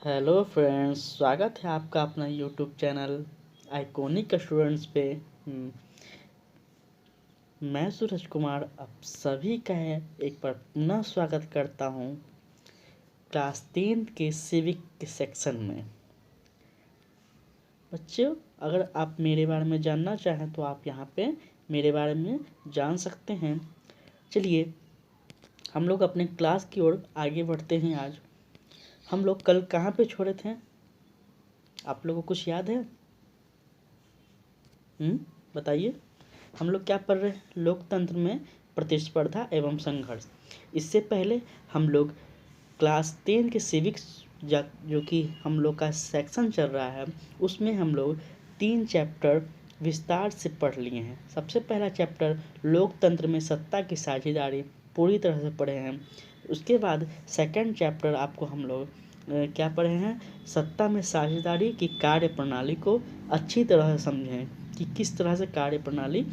Hello friends, स्वागत है आपका अपना यूट्यूब चैनल आइकॉनिक स्टूडेंट्स पे। मैं सूरज कुमार आप सभी का एक बार पुनः स्वागत करता हूँ क्लास 10 के सिविक के सेक्शन में। बच्चों, अगर आप मेरे बारे में जानना चाहें तो आप यहाँ पे मेरे बारे में जान सकते हैं। चलिए हम लोग अपने क्लास की ओर आगे बढ़ते हैं। आज हम लोग कल कहाँ पे छोड़े थे? आप लोगों को कुछ याद है? बताइए। हम लोग क्या पढ़ रहे हैं? लोकतंत्र में प्रतिस्पर्धा एवं संघर्ष। इससे पहले हम लोग क्लास 10 के सिविक्स जो कि हम लोग का सेक्शन चल रहा है, उसमें हम लोग 3 चैप्टर विस्तार से पढ़ लिए हैं। सबसे पहला चैप्टर लोकतंत्र में सत्ता की साझेदारी पूरी तरह से पढ़े हैं। उसके बाद सेकंड चैप्टर आपको हम लोग क्या पढ़े हैं? सत्ता में साझेदारी की कार्य प्रणाली को अच्छी तरह से समझें कि किस तरह से कार्य प्रणाली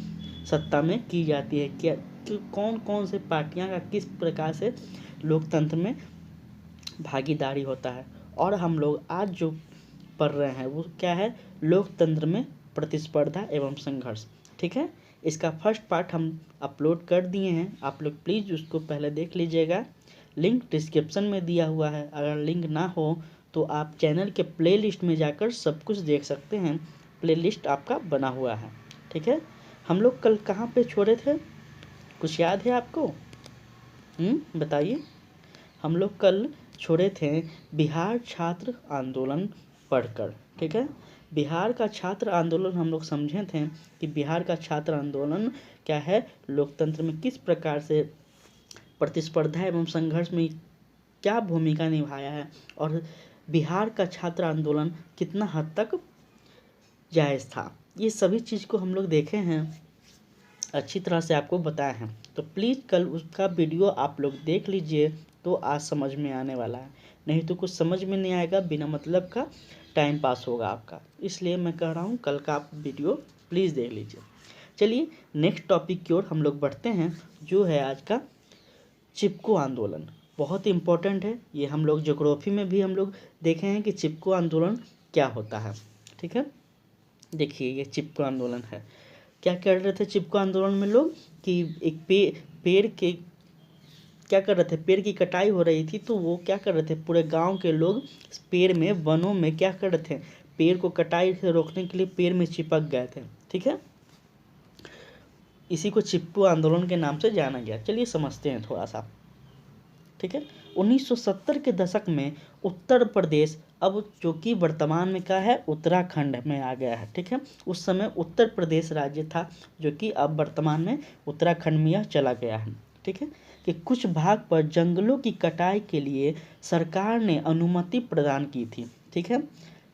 सत्ता में की जाती है, क्या कौन कौन से पार्टियां का किस प्रकार से लोकतंत्र में भागीदारी होता है। और हम लोग आज जो पढ़ रहे हैं वो क्या है? लोकतंत्र में प्रतिस्पर्धा एवं संघर्ष। ठीक है, इसका फर्स्ट पार्ट हम अपलोड कर दिए हैं, आप लोग प्लीज़ उसको पहले देख लीजिएगा। लिंक डिस्क्रिप्शन में दिया हुआ है। अगर लिंक ना हो तो आप चैनल के प्लेलिस्ट में जाकर सब कुछ देख सकते हैं। प्लेलिस्ट आपका बना हुआ है। ठीक है, हम लोग कल कहाँ पे छोड़े थे? कुछ याद है आपको? बताइए। हम लोग कल छोड़े थे बिहार छात्र आंदोलन पढ़कर। ठीक है, बिहार का छात्र आंदोलन हम लोग समझे थे कि बिहार का छात्र आंदोलन क्या है, लोकतंत्र में किस प्रकार से प्रतिस्पर्धा एवं संघर्ष में क्या भूमिका निभाया है, और बिहार का छात्र आंदोलन कितना हद तक जायज़ था। ये सभी चीज़ को हम लोग देखे हैं, अच्छी तरह से आपको बताए हैं। तो प्लीज़ कल उसका वीडियो आप लोग देख लीजिए, तो आज समझ में आने वाला है। नहीं तो कुछ समझ में नहीं आएगा, बिना मतलब का टाइम पास होगा आपका। इसलिए मैं कह रहा हूँ कल का आप वीडियो प्लीज़ देख लीजिए। चलिए नेक्स्ट टॉपिक की ओर हम लोग बढ़ते हैं, जो है आज का चिपको आंदोलन। बहुत इम्पोर्टेंट है ये। हम लोग ज्योग्राफी में भी हम लोग देखे हैं कि चिपको आंदोलन क्या होता है। ठीक है, देखिए ये चिपको आंदोलन है। क्या कर रहे थे चिपको आंदोलन में लोग कि एक पेड़ के क्या कर रहे थे, पेड़ की कटाई हो रही थी, तो वो क्या कर रहे थे, पूरे गांव के लोग पेड़ में, वनों में क्या कर रहे थे, पेड़ को कटाई से रोकने के लिए पेड़ में चिपक गए थे। ठीक है, इसी को चिपको आंदोलन के नाम से जाना गया। चलिए समझते हैं थोड़ा सा। ठीक है, 1970 के दशक में उत्तर प्रदेश, अब जो कि वर्तमान में क्या है, उत्तराखंड में आ गया है। ठीक है, उस समय उत्तर प्रदेश राज्य था, जो कि अब वर्तमान में उत्तराखंड में यह चला गया है। ठीक है, कि कुछ भाग पर जंगलों की कटाई के लिए सरकार ने अनुमति प्रदान की थी। ठीक है,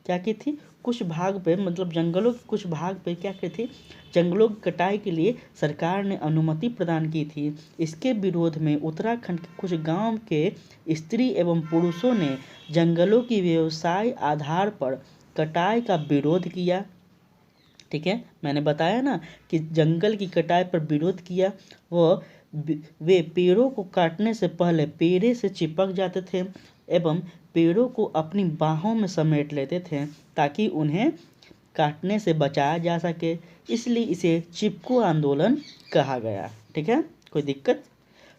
क्या की थी? कुछ भाग पे, मतलब जंगलों के कुछ भाग पे क्या की थी, जंगलों की कटाई के लिए सरकार ने अनुमति प्रदान की थी। इसके विरोध में उत्तराखंड के कुछ गांव के स्त्री एवं पुरुषों ने जंगलों की व्यवसाय आधार पर कटाई का विरोध किया। ठीक है, मैंने बताया ना कि जंगल की कटाई पर विरोध किया। वे पेड़ों को काटने से पहले पेड़े से चिपक जाते थे एवं पेड़ों को अपनी बाहों में समेट लेते थे, ताकि उन्हें काटने से बचाया जा सके। इसलिए इसे चिपको आंदोलन कहा गया। ठीक है, कोई दिक्कत?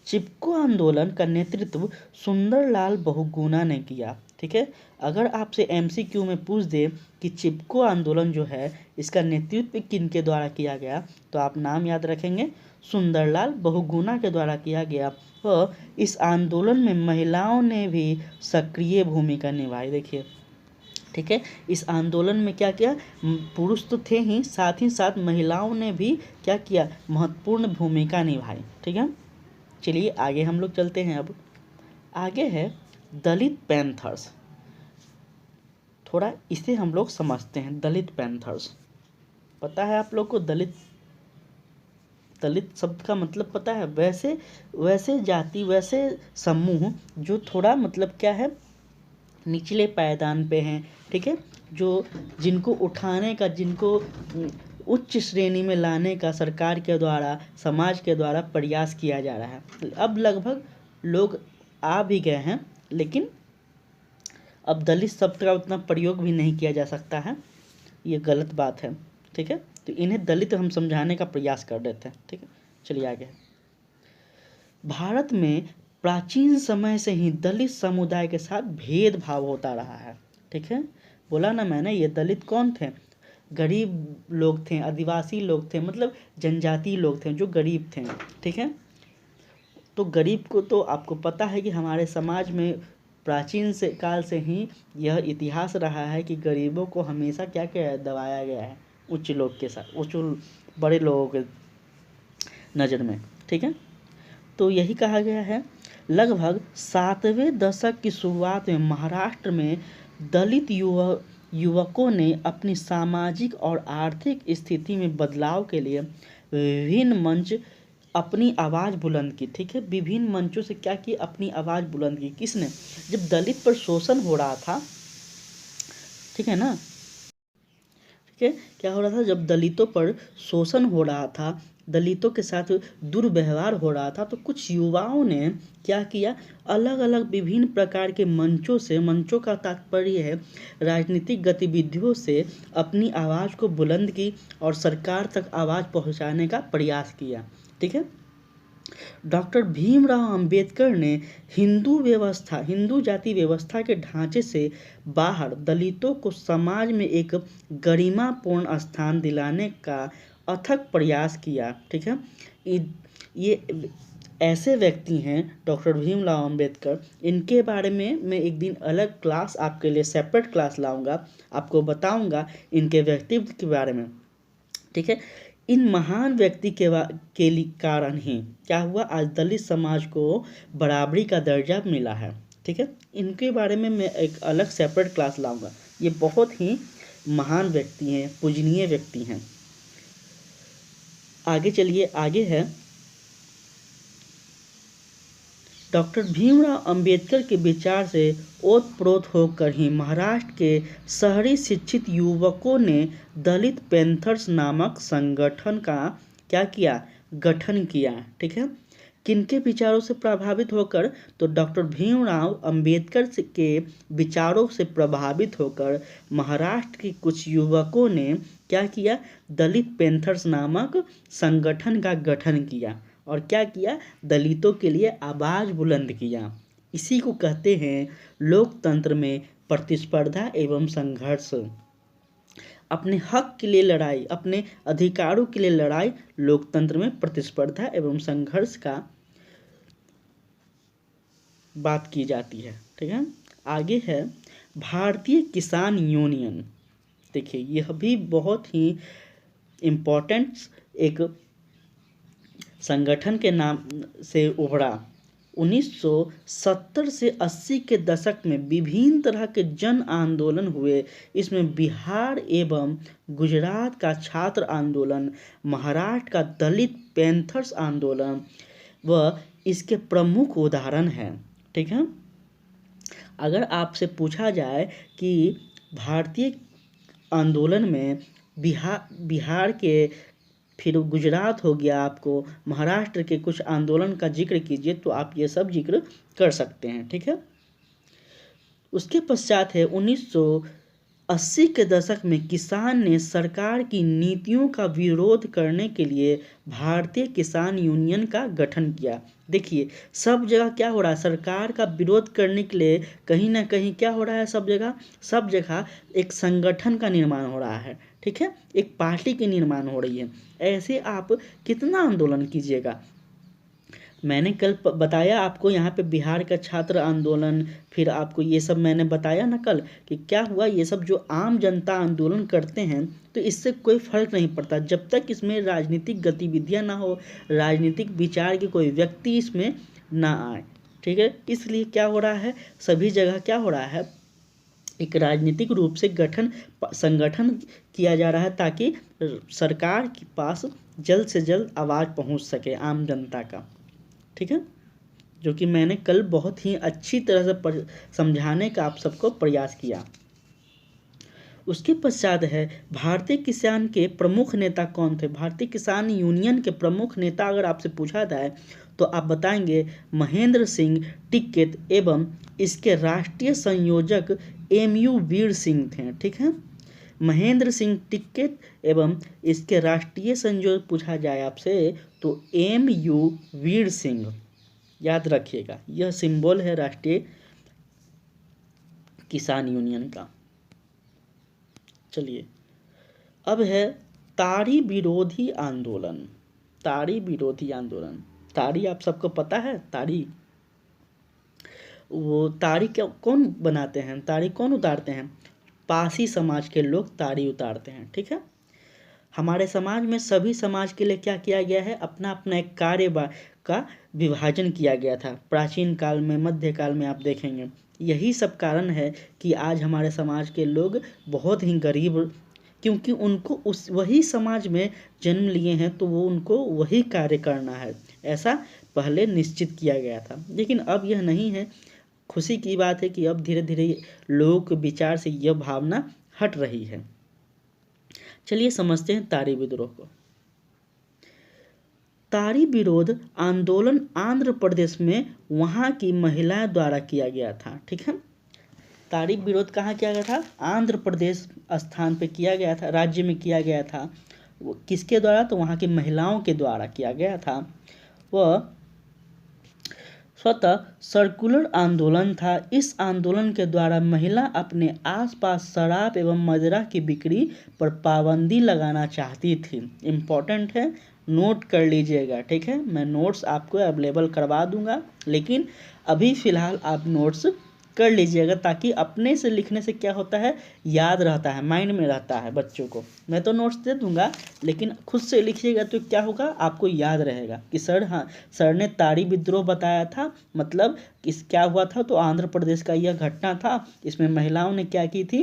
चिपको आंदोलन का नेतृत्व सुंदरलाल बहुगुणा ने किया। ठीक है, अगर आपसे एमसीक्यू में पूछ दे कि चिपको आंदोलन जो है इसका नेतृत्व किनके द्वारा किया गया, तो आप नाम याद रखेंगे, सुंदरलाल बहुगुणा के द्वारा किया गया। और इस आंदोलन में महिलाओं ने भी सक्रिय भूमिका निभाई। देखिए, ठीक है, इस आंदोलन में क्या किया, पुरुष तो थे ही, साथ महिलाओं ने भी क्या किया, महत्वपूर्ण भूमिका निभाई। ठीक है, चलिए आगे हम लोग चलते हैं। अब आगे है दलित पैंथर्स। थोड़ा इसे हम लोग समझते हैं। दलित पैंथर्स पता है आप लोग को? दलित शब्द का मतलब पता है? वैसे जाति, वैसे समूह जो थोड़ा मतलब क्या है, निचले पायदान पे हैं। ठीक है, जो जिनको उठाने का, जिनको उच्च श्रेणी में लाने का सरकार के द्वारा, समाज के द्वारा प्रयास किया जा रहा है। अब लगभग लोग आ भी गए हैं, लेकिन अब दलित शब्द का उतना प्रयोग भी नहीं किया जा सकता है, ये गलत बात है। ठीक है, तो इन्हें दलित हम समझाने का प्रयास कर रहे थे। ठीक है, चलिए आगे। भारत में प्राचीन समय से ही दलित समुदाय के साथ भेदभाव होता रहा है। ठीक है, बोला ना मैंने, ये दलित कौन थे? गरीब लोग थे, आदिवासी लोग थे, मतलब जनजातीय लोग थे जो गरीब थे। ठीक है, तो गरीब को तो आपको पता है कि हमारे समाज में प्राचीन से काल से ही यह इतिहास रहा है कि गरीबों को हमेशा क्या क्या दबाया गया है, उच्च लोग के साथ, उच्च बड़े लोगों के नज़र में। ठीक है, तो यही कहा गया है। लगभग 7वें दशक की शुरुआत में महाराष्ट्र में दलित युवकों ने अपनी सामाजिक और आर्थिक स्थिति में बदलाव के लिए विभिन्न मंच अपनी आवाज़ बुलंद की। ठीक है, विभिन्न मंचों से क्या की, अपनी आवाज़ बुलंद की। किसने? जब दलित पर शोषण हो रहा था, ठीक है ना, ठीक है, क्या हो रहा था, जब दलितों पर शोषण हो रहा था, दलितों के साथ दुर्व्यवहार हो रहा था, तो कुछ युवाओं ने क्या किया, अलग अलग विभिन्न प्रकार के मंचों से, मंचों का तात्पर्य है राजनीतिक गतिविधियों से, अपनी आवाज़ को बुलंद की और सरकार तक आवाज़ पहुंचाने का प्रयास किया। ठीक है, डॉक्टर भीमराव अंबेडकर ने हिंदू जाति व्यवस्था के ढांचे से बाहर दलितों को समाज में एक गरिमापूर्ण स्थान दिलाने का अथक प्रयास किया। ठीक है, ये ऐसे व्यक्ति हैं डॉक्टर भीमराव अंबेडकर, इनके बारे में मैं एक दिन अलग क्लास आपके लिए, सेपरेट क्लास लाऊंगा, आपको बताऊंगा इनके व्यक्तित्व के बारे में। ठीक है, इन महान व्यक्ति के कारण ही क्या हुआ, आज दलित समाज को बराबरी का दर्जा मिला है। ठीक है, इनके बारे में मैं एक अलग सेपरेट क्लास लाऊंगा। ये बहुत ही महान व्यक्ति हैं, पूजनीय व्यक्ति हैं। आगे चलिए, आगे है डॉक्टर भीमराव अंबेडकर के विचार से ओतप्रोत होकर ही महाराष्ट्र के शहरी शिक्षित युवकों ने दलित पैंथर्स नामक संगठन का क्या किया, गठन किया। ठीक है, किनके विचारों से प्रभावित होकर, तो डॉक्टर भीमराव अंबेडकर के विचारों से प्रभावित होकर महाराष्ट्र के कुछ युवकों ने क्या किया, दलित पैंथर्स नामक संगठन का गठन किया और क्या किया, दलितों के लिए आवाज़ बुलंद किया। इसी को कहते हैं लोकतंत्र में प्रतिस्पर्धा एवं संघर्ष। अपने हक के लिए लड़ाई, अपने अधिकारों के लिए लड़ाई, लोकतंत्र में प्रतिस्पर्धा एवं संघर्ष का बात की जाती है। ठीक है, आगे है भारतीय किसान यूनियन। देखिए, यह भी बहुत ही इम्पोर्टेंट एक संगठन के नाम से उभरा। 1970 से 80 के दशक में विभिन्न तरह के जन आंदोलन हुए। इसमें बिहार एवं गुजरात का छात्र आंदोलन, महाराष्ट्र का दलित पैंथर्स आंदोलन व इसके प्रमुख उदाहरण हैं। ठीक है, अगर आपसे पूछा जाए कि भारतीय आंदोलन में बिहार के, फिर गुजरात हो गया, आपको महाराष्ट्र के कुछ आंदोलन का जिक्र कीजिए, तो आप ये सब जिक्र कर सकते हैं। ठीक है, उसके पश्चात है 1980 के दशक में किसान ने सरकार की नीतियों का विरोध करने के लिए भारतीय किसान यूनियन का गठन किया। देखिए, सब जगह क्या हो रहा है, सरकार का विरोध करने के लिए कहीं ना कहीं क्या हो रहा है, सब जगह एक संगठन का निर्माण हो रहा है। ठीक है, एक पार्टी की निर्माण हो रही है। ऐसे आप कितना आंदोलन कीजिएगा। मैंने कल बताया आपको यहाँ पे बिहार का छात्र आंदोलन, फिर आपको ये सब मैंने बताया ना कल कि क्या हुआ, ये सब जो आम जनता आंदोलन करते हैं तो इससे कोई फर्क नहीं पड़ता जब तक इसमें राजनीतिक गतिविधियाँ ना हो, राजनीतिक विचार के कोई व्यक्ति इसमें ना आए। ठीक है, इसलिए क्या हो रहा है, सभी जगह क्या हो रहा है, एक राजनीतिक रूप से संगठन किया जा रहा है ताकि सरकार के पास जल्द से जल्द आवाज़ पहुंच सके आम जनता का। ठीक है, जो कि मैंने कल बहुत ही अच्छी तरह से समझाने का आप सबको प्रयास किया। उसके पश्चात है भारतीय किसान के प्रमुख नेता कौन थे। भारतीय किसान यूनियन के प्रमुख नेता अगर आपसे पूछा जाए तो आप बताएंगे महेंद्र सिंह टिक्कैत एवं इसके राष्ट्रीय संयोजक एमयू वीर सिंह थे। ठीक है, महेंद्र सिंह टिक्कैत एवं इसके राष्ट्रीय संयोजक पूछा जाए आपसे तो एमयू वीर सिंह, याद रखिएगा यह सिंबल है राष्ट्रीय किसान यूनियन का। चलिए अब है ताड़ी विरोधी आंदोलन। ताड़ी विरोधी आंदोलन, ताड़ी आप सबको पता है। ताड़ी, वो ताड़ी क्या कौन बनाते हैं, ताड़ी कौन उतारते हैं, पासी समाज के लोग ताड़ी उतारते हैं। ठीक है, हमारे समाज में सभी समाज के लिए क्या किया गया है, अपना अपना एक कार्य का विभाजन किया गया था प्राचीन काल में, मध्यकाल में। आप देखेंगे यही सब कारण है कि आज हमारे समाज के लोग बहुत ही गरीब, क्योंकि उनको उस वही समाज में जन्म लिए हैं तो वो उनको वही कार्य करना है, ऐसा पहले निश्चित किया गया था। लेकिन अब यह नहीं है। खुशी की बात है कि अब धीरे धीरे लोगों के विचार से यह भावना हट रही है। चलिए समझते हैं ताड़ी विद्रोह को। ताड़ी विरोध आंदोलन आंध्र प्रदेश में वहां की महिलाओं द्वारा किया गया था। ठीक है, ताड़ी विरोध कहाँ किया गया था, आंध्र प्रदेश स्थान पे किया गया था, राज्य में किया गया था। वो किसके द्वारा, तो वहां की महिलाओं के द्वारा किया गया था। वह स्वतः सर्कुलर आंदोलन था। इस आंदोलन के द्वारा महिला अपने आसपास शराब एवं मदिरा की बिक्री पर पाबंदी लगाना चाहती थी। इम्पोर्टेंट है, नोट कर लीजिएगा। ठीक है, मैं नोट्स आपको अवेलेबल करवा दूंगा, लेकिन अभी फ़िलहाल आप नोट्स कर लीजिएगा ताकि अपने से लिखने से क्या होता है, याद रहता है, माइंड में रहता है बच्चों को। मैं तो नोट्स दे दूंगा लेकिन खुद से लिखिएगा तो क्या होगा, आपको याद रहेगा कि सर, हाँ सर ने ताड़ी विद्रोह बताया था, मतलब किस क्या हुआ था, तो आंध्र प्रदेश का यह घटना था। इसमें महिलाओं ने क्या की थी,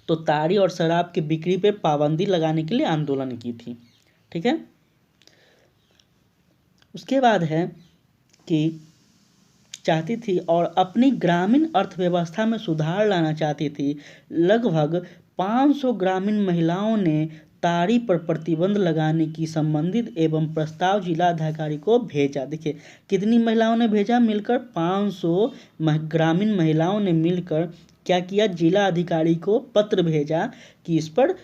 तो ताड़ी और शराब की बिक्री पे पाबंदी लगाने के लिए आंदोलन की थी। ठीक है, उसके बाद है कि चाहती थी और अपनी ग्रामीण अर्थव्यवस्था में सुधार लाना चाहती थी। लगभग 500 ग्रामीण महिलाओं ने ताड़ी पर प्रतिबंध लगाने की संबंधित एवं प्रस्ताव जिलाधिकारी को भेजा। देखिए कितनी महिलाओं ने भेजा, मिलकर 500 ग्रामीण महिलाओं ने मिलकर क्या किया, जिला अधिकारी को पत्र भेजा कि इस पर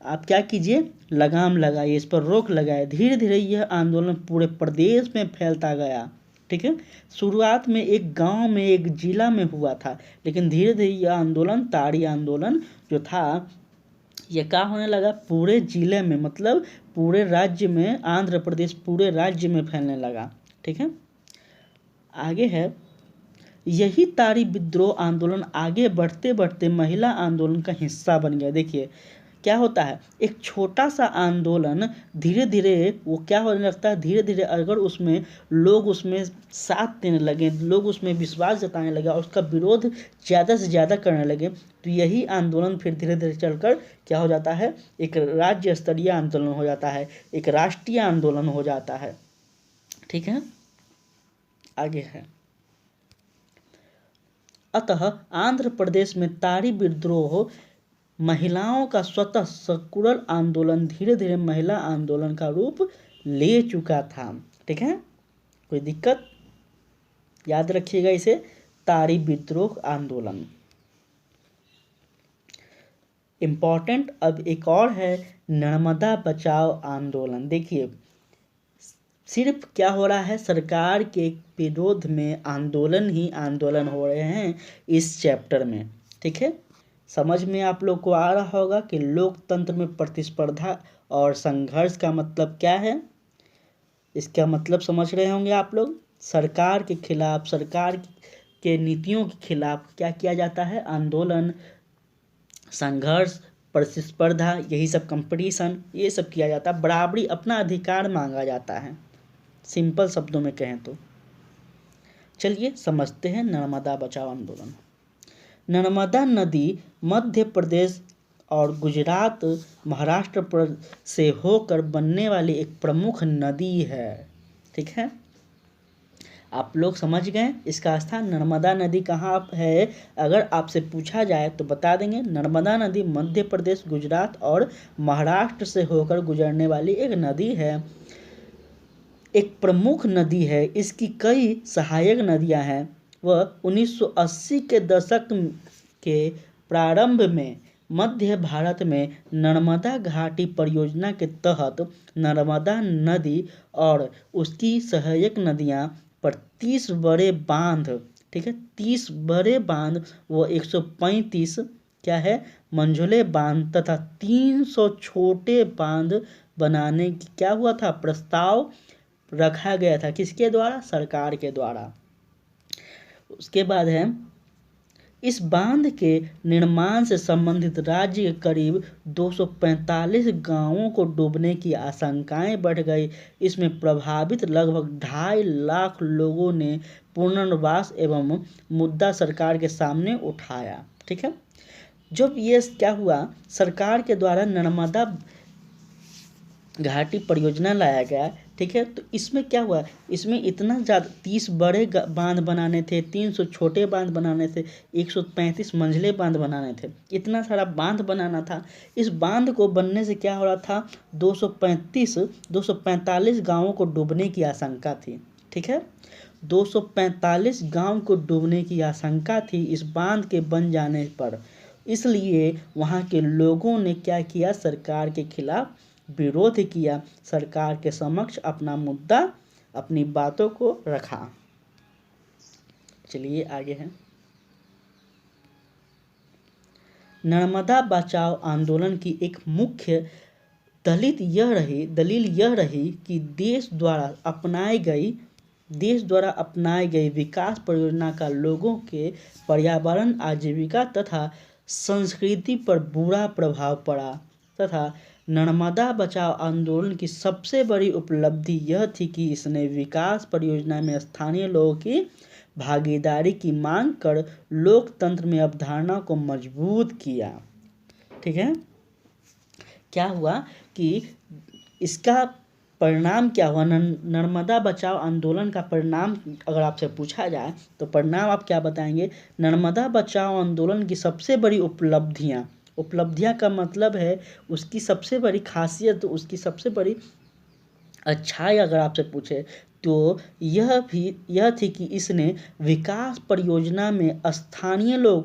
आप क्या कीजिए, लगाम लगाइए, इस पर रोक लगाए। धीरे धीरे यह आंदोलन पूरे प्रदेश में फैलता गया। ठीक है, शुरुआत में एक गांव में, एक जिला में हुआ था, लेकिन धीरे धीरे यह आंदोलन, ताड़ी आंदोलन जो था, यह क्या होने लगा, पूरे जिले में, मतलब पूरे राज्य में, आंध्र प्रदेश पूरे राज्य में फैलने लगा। ठीक है, आगे है, यही ताड़ी विद्रोह आंदोलन आगे बढ़ते बढ़ते महिला आंदोलन का हिस्सा बन गया। देखिए क्या होता है, एक छोटा सा आंदोलन धीरे धीरे वो क्या होने लगता है, धीरे धीरे अगर उसमें लोग उसमें साथ देने लगे, लोग उसमें विश्वास जताने लगे और उसका विरोध ज़्यादा से ज़्यादा करने लगे, तो यही आंदोलन फिर धीरे धीरे चलकर क्या हो जाता है, एक राज्य स्तरीय आंदोलन हो जाता है, एक राष्ट्रीय आंदोलन हो जाता है। ठीक है, आगे है, अतः आंध्र प्रदेश में ताड़ी विद्रोह महिलाओं का स्वतः सर्कुलर आंदोलन धीरे धीरे महिला आंदोलन का रूप ले चुका था। ठीक है, कोई दिक्कत, याद रखिएगा इसे, ताड़ी विद्रोह आंदोलन इम्पोर्टेंट। अब एक और है नर्मदा बचाओ आंदोलन। देखिए सिर्फ क्या हो रहा है, सरकार के विरोध में आंदोलन ही आंदोलन हो रहे हैं इस चैप्टर में। ठीक है, समझ में आप लोग को आ रहा होगा कि लोकतंत्र में प्रतिस्पर्धा और संघर्ष का मतलब क्या है। इसका मतलब समझ रहे होंगे आप लोग, सरकार के खिलाफ, सरकार के नीतियों के खिलाफ क्या किया जाता है, आंदोलन, संघर्ष, प्रतिस्पर्धा, यही सब कंपटीशन, ये सब किया जाता है। बराबरी, अपना अधिकार मांगा जाता है, सिंपल शब्दों में कहें तो। चलिए समझते हैं नर्मदा बचाओ आंदोलन। नर्मदा नदी मध्य प्रदेश और गुजरात, महाराष्ट्र से होकर बनने वाली एक प्रमुख नदी है। ठीक है, आप लोग समझ गए इसका स्थान नर्मदा नदी कहाँ है। अगर आपसे पूछा जाए तो बता देंगे नर्मदा नदी मध्य प्रदेश, गुजरात और महाराष्ट्र से होकर गुजरने वाली एक नदी है, एक प्रमुख नदी है। इसकी कई सहायक नदियां हैं। वह 1980 के दशक के प्रारंभ में मध्य भारत में नर्मदा घाटी परियोजना के तहत नर्मदा नदी और उसकी सहायक नदियां पर 30 बड़े बांध, ठीक है, 30 बड़े बांध व 135 क्या है मंझले बांध तथा 300 छोटे बांध बनाने की क्या हुआ था प्रस्ताव रखा गया था। किसके द्वारा? सरकार के द्वारा। उसके बाद है इस बांध के निर्माण से संबंधित राज्य के करीब 245 गांवों को डूबने की आशंकाएं बढ़ गई। इसमें प्रभावित लगभग 2.5 लाख लोगों ने पुनर्वास एवं मुद्दा सरकार के सामने उठाया। ठीक है, जब ये क्या हुआ सरकार के द्वारा नर्मदा घाटी परियोजना लाया गया, ठीक है, तो इसमें क्या हुआ, इसमें इतना ज़्यादा 30 बड़े बांध बनाने थे, 300 छोटे बांध बनाने थे, 135 मंझले बांध बनाने थे, इतना सारा बांध बनाना था। इस बांध को बनने से क्या हो रहा था 245 गांवों को डूबने की आशंका थी। ठीक है, 245 गांव को डूबने की आशंका थी इस बांध के बन जाने पर। इसलिए वहाँ के लोगों ने क्या किया, सरकार के खिलाफ विरोध किया, सरकार के समक्ष अपना मुद्दा, अपनी बातों को रखा। चलिए आगे है। नर्मदा बचाओ आंदोलन की एक मुख्य दलील यह रही कि देश द्वारा अपनाई गई विकास परियोजना का लोगों के पर्यावरण, आजीविका तथा संस्कृति पर बुरा प्रभाव पड़ा तथा नर्मदा बचाओ आंदोलन की सबसे बड़ी उपलब्धि यह थी कि इसने विकास परियोजना में स्थानीय लोगों की भागीदारी की मांग कर लोकतंत्र में अवधारणा को मजबूत किया। ठीक है, क्या हुआ कि इसका परिणाम क्या हुआ, नर्मदा बचाओ आंदोलन का परिणाम अगर आपसे पूछा जाए तो परिणाम आप क्या बताएंगे। नर्मदा बचाओ आंदोलन की सबसे बड़ी उपलब्धियां का मतलब है उसकी सबसे बड़ी खासियत, उसकी सबसे बड़ी अच्छाई अगर आपसे पूछे तो यह थी कि इसने विकास परियोजना में स्थानीय लोगों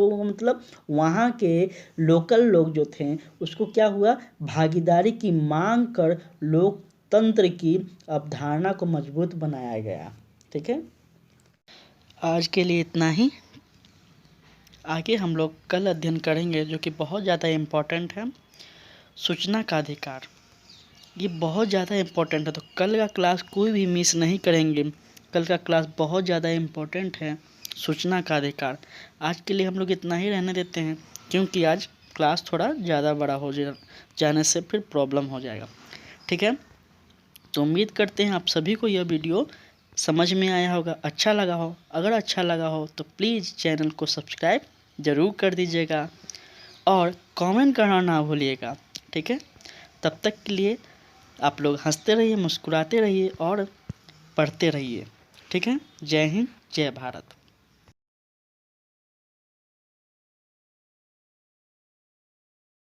को मतलब वहाँ के लोकल लोग जो थे उसको क्या हुआ, भागीदारी की मांग कर लोकतंत्र की अवधारणा को मजबूत बनाया गया। ठीक है, आज के लिए इतना ही। आगे हम लोग कल अध्ययन करेंगे जो कि बहुत ज़्यादा इम्पोर्टेंट है, सूचना का अधिकार। ये बहुत ज़्यादा इम्पोर्टेंट है, तो कल का क्लास कोई भी मिस नहीं करेंगे। कल का क्लास बहुत ज़्यादा इम्पोर्टेंट है, सूचना का अधिकार। आज के लिए हम लोग इतना ही रहने देते हैं क्योंकि आज क्लास थोड़ा ज़्यादा बड़ा हो जाने से फिर प्रॉब्लम हो जाएगा। ठीक है, तो उम्मीद करते हैं आप सभी को यह वीडियो समझ में आया होगा, अच्छा लगा हो। अगर अच्छा लगा हो तो प्लीज़ चैनल को सब्सक्राइब ज़रूर कर दीजिएगा और कमेंट करना ना भूलिएगा। ठीक है, तब तक के लिए आप लोग हंसते रहिए, मुस्कुराते रहिए और पढ़ते रहिए। ठीक है, जय हिंद, जय भारत।